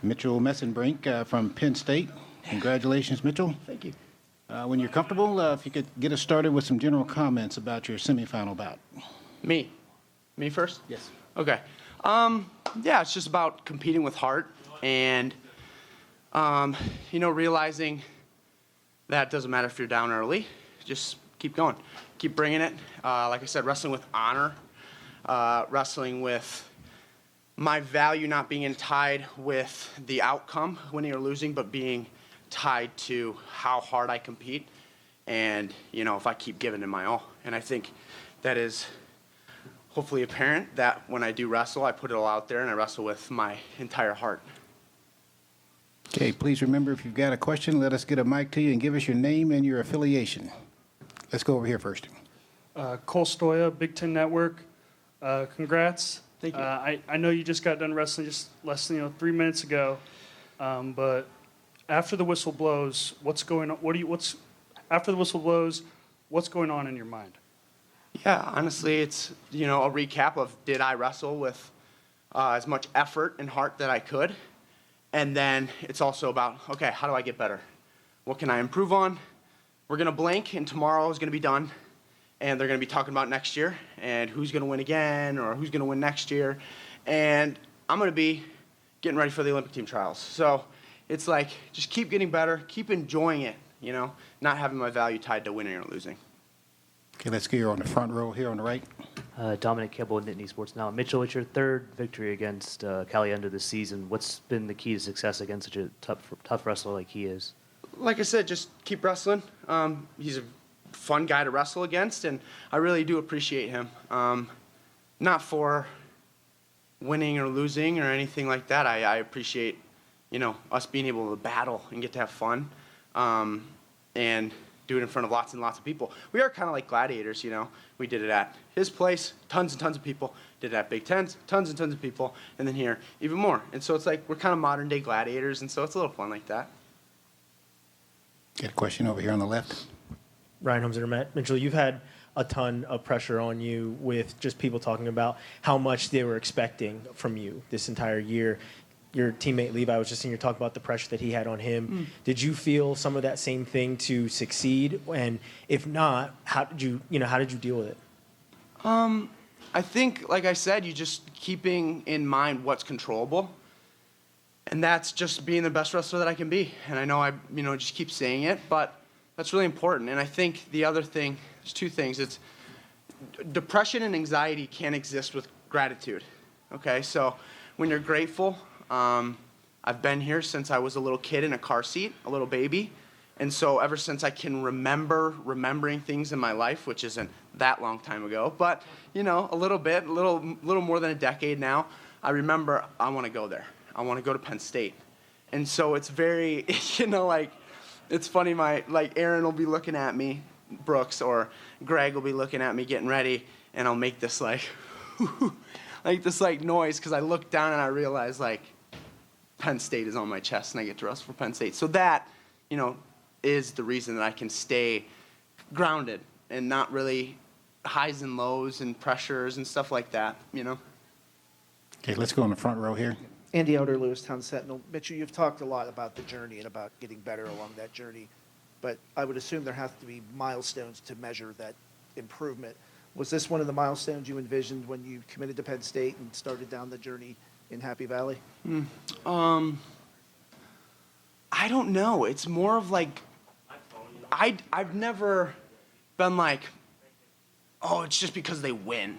Mitchell Mesenbrink from Penn State. Congratulations, Mitchell. Thank you. When you're comfortable, if you could get us started with some general comments about your semifinal bout. Me first? Yes. Okay. Yeah, it's just about competing with heart and, realizing that it doesn't matter if you're down early. Just keep going. Keep bringing it. Like I said, wrestling with honor, wrestling with my value not being tied with the outcome, winning or losing, but being tied to how hard I compete and, if I keep giving it my all. And I think that is hopefully apparent that when I do wrestle, I put it all out there and I wrestle with my entire heart. Okay, please remember, if you've got a question, let us get a mic to you and give us your name and your affiliation. Let's go over here first. Cole Stoya, Big Ten Network. Congrats. Thank you. I know you just got done wrestling just less than 3 minutes ago, but after the whistle blows, what's going on? After the whistle blows, what's going on in your mind? Yeah, honestly, it's a recap of did I wrestle with as much effort and heart that I could, and then it's also about, okay, how do I get better? What can I improve on? We're gonna blink, and tomorrow is gonna be done. And they're going to be talking about next year and who's going to win again or who's going to win next year. And I'm going to be getting ready for the Olympic team trials. So it's like just keep getting better, keep enjoying it, not having my value tied to winning or losing. Okay, let's get you on the front row here on the right. Dominic Campbell, Nittany Sports Now. Mitchell, it's your third victory against Caliendo this season. What's been the key to success against such a tough wrestler like he is? Like I said, just keep wrestling. He's a fun guy to wrestle against, and I really do appreciate him. Not for winning or losing or anything like that. I appreciate, us being able to battle and get to have fun, and do it in front of lots and lots of people. We are kind of like gladiators, We did it at his place, tons and tons of people. Did it at Big Ten, tons and tons of people, and then here, even more. And so it's like we're kind of modern day gladiators, and so it's a little fun like that. Got a question over here on the left. Ryan Holmes, Internet. Mitchell, you've had a ton of pressure on you with just people talking about how much they were expecting from you this entire year. Your teammate Levi was just in here talking about the pressure that he had on him. Did you feel some of that same thing to succeed? And if not, how did you deal with it? I think, like I said, you just keeping in mind what's controllable. And that's just being the best wrestler that I can be. And I know I, just keep saying it, but that's really important. And I think the other thing, there's two things. It's depression and anxiety can't exist with gratitude. Okay, so when you're grateful, I've been here since I was a little kid in a car seat, a little baby. And so ever since I can remembering things in my life, which isn't that long time ago, but, a little more than a decade now, I remember I want to go there. I want to go to Penn State. And so it's very, it's funny, Aaron will be looking at me, Brooks, or Greg will be looking at me getting ready, and I'll make this noise, because I look down and I realize, Penn State is on my chest, and I get to wrestle for Penn State. So that, is the reason that I can stay grounded and not really highs and lows and pressures and stuff like that, Okay, let's go in the front row here. Andy Elder, Lewistown Sentinel. Mitchell, you've talked a lot about the journey and about getting better along that journey, but I would assume there have to be milestones to measure that improvement. Was this one of the milestones you envisioned when you committed to Penn State and started down the journey in Happy Valley? I don't know. It's more of I've never been it's just because they win.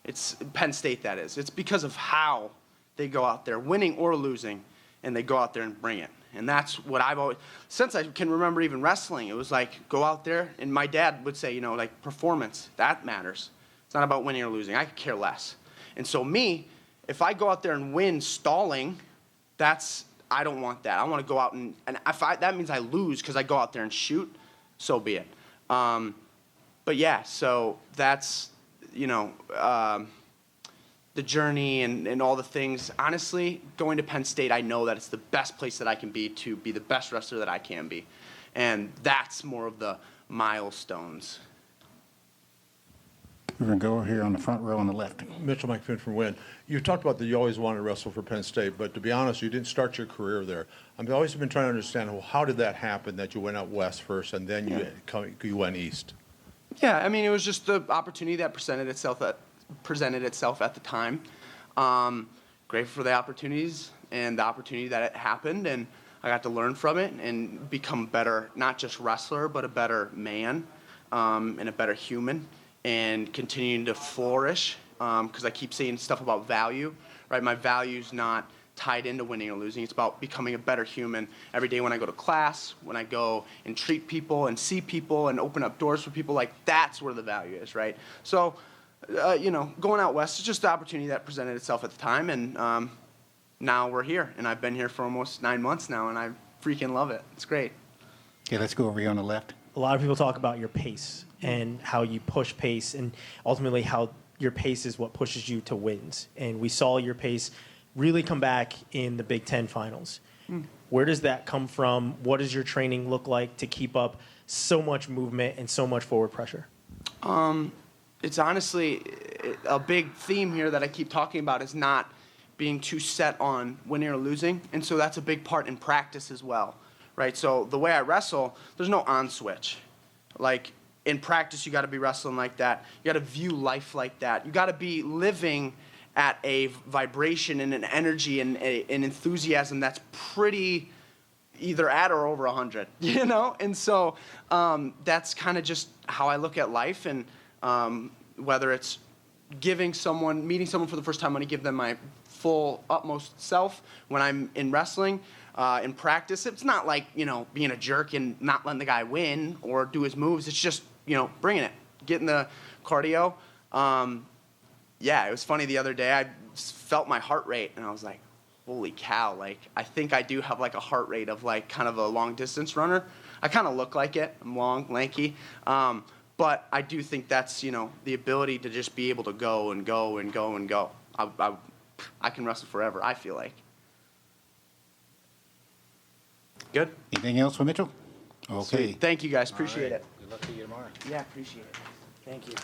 It's Penn State, that is. It's because of how they go out there, winning or losing, and they go out there and bring it. And that's what I've always, since I can remember even wrestling, it was go out there, and my dad would say, performance, that matters. It's not about winning or losing. I could care less. And so if I go out there and win stalling, I don't want that. I want to go out and if that means I lose because I go out there and shoot, so be it. But yeah, so that's, the journey and all the things. Honestly, going to Penn State, I know that it's the best place that I can be to be the best wrestler that I can be. And that's more of the milestones. We're going to go here on the front row on the left. Mitchell McFinn from Wynn. You talked about that you always wanted to wrestle for Penn State, but to be honest, you didn't start your career there. I've always been trying to understand, well, how did that happen that you went out west first and then you went east? Yeah, I mean, it was just the opportunity that presented itself at the time. Grateful for the opportunities and the opportunity that it happened, and I got to learn from it and become better, not just wrestler, but a better man and a better human, and continuing to flourish, because I keep saying stuff about value, right? My value's not tied into winning or losing. It's about becoming a better human every day when I go to class, when I go and treat people and see people and open up doors for people. Like, that's where the value is, right? So, going out west is just the opportunity that presented itself at the time, and now we're here, and I've been here for almost 9 months now, and I freaking love it. It's great. Okay, let's go over here on the left. A lot of people talk about your pace and how you push pace, and ultimately how your pace is what pushes you to wins. And we saw your pace really come back in the Big Ten finals. Where does that come from? What does your training look like to keep up so much movement and so much forward pressure? It's honestly a big theme here that I keep talking about is not being too set on winning or losing, and so that's a big part in practice as well, right? So the way I wrestle, there's no on switch. Like, in practice, you got to be wrestling like that. You got to view life like that. You got to be living at a vibration and an energy and an enthusiasm that's pretty either at or over 100, you know? And so that's kind of just how I look at life, and whether it's meeting someone for the first time, I'm going to give them my full utmost self. When I'm in wrestling, in practice, it's not like, being a jerk and not letting the guy win or do his moves. It's just, bringing it, getting the cardio. Yeah, it was funny the other day. I felt my heart rate, and I was like, holy cow. Like, I think I do have like a heart rate of like kind of a long distance runner. I kind of look like it. I'm long, lanky. But I do think that's, the ability to just be able to go and go and go and go. I can wrestle forever, I feel like. Good? Anything else for Mitchell? Okay. Sweet. Thank you, guys. Appreciate All right. it. Good luck to you tomorrow. Yeah, appreciate it. Thank you.